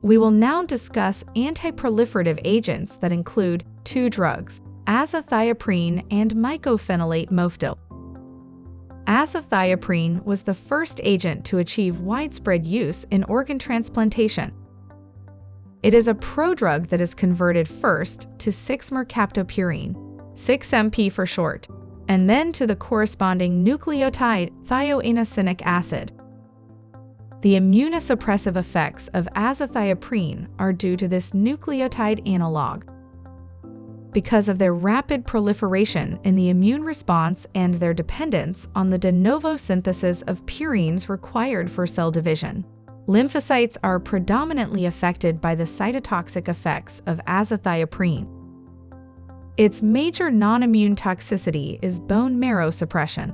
We will now discuss anti-proliferative agents that include two drugs, azathioprine and mycophenolate mofetil. Azathioprine was the first agent to achieve widespread use in organ transplantation. It is a prodrug that is converted first to 6-mercaptopurine, 6-MP for short, and then to the corresponding nucleotide thioinosinic acid. The immunosuppressive effects of azathioprine are due to this nucleotide analog. Because of their rapid proliferation in the immune response and their dependence on the de novo synthesis of purines required for cell division, lymphocytes are predominantly affected by the cytotoxic effects of azathioprine. Its major non-immune toxicity is bone marrow suppression.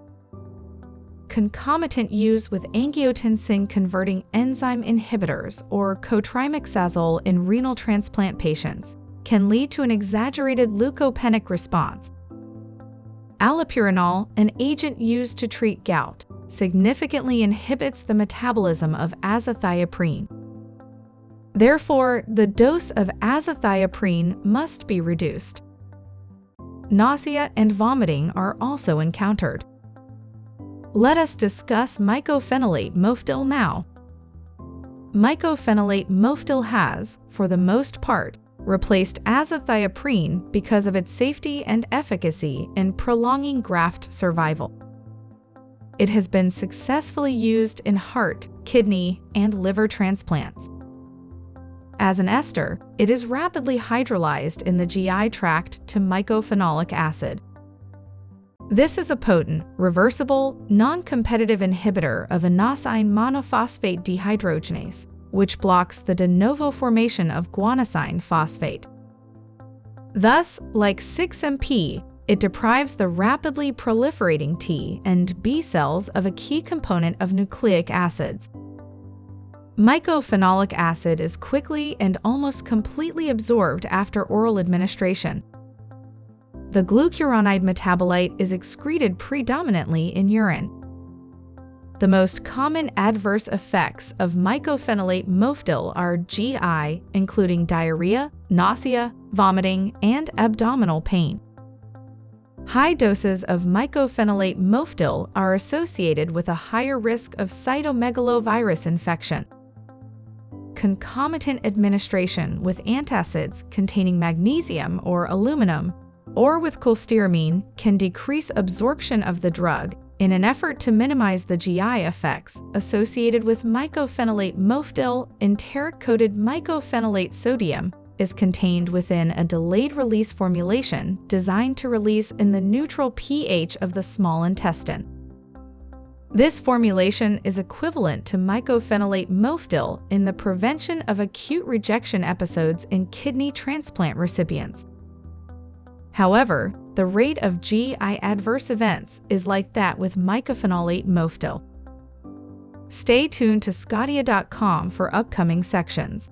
Concomitant use with angiotensin-converting enzyme inhibitors or cotrimoxazole in renal transplant patients can lead to an exaggerated leukopenic response. Allopurinol, an agent used to treat gout, significantly inhibits the metabolism of azathioprine. Therefore, the dose of azathioprine must be reduced. Nausea and vomiting are also encountered. Let us discuss mycophenolate mofetil now. Mycophenolate mofetil has, for the most part, replaced azathioprine because of its safety and efficacy in prolonging graft survival. It has been successfully used in heart, kidney, and liver transplants. As an ester, it is rapidly hydrolyzed in the GI tract to mycophenolic acid. This is a potent, reversible, non-competitive inhibitor of inosine monophosphate dehydrogenase, which blocks the de novo formation of guanosine phosphate. Thus, like 6-MP, it deprives the rapidly proliferating T and B cells of a key component of nucleic acids. Mycophenolic acid is quickly and almost completely absorbed after oral administration. The glucuronide metabolite is excreted predominantly in urine. The most common adverse effects of mycophenolate mofetil are GI, including diarrhea, nausea, vomiting, and abdominal pain. High doses of mycophenolate mofetil are associated with a higher risk of cytomegalovirus infection. Concomitant administration with antacids containing magnesium or aluminum, or with cholestyramine, can decrease absorption of the drug in an effort to minimize the GI effects associated with mycophenolate mofetil. Enteric-coated mycophenolate sodium is contained within a delayed-release formulation designed to release in the neutral pH of the small intestine. This formulation is equivalent to mycophenolate mofetil in the prevention of acute rejection episodes in kidney transplant recipients. However, the rate of GI adverse events is like that with mycophenolate mofetil. Stay tuned to sqadia.com for upcoming sections.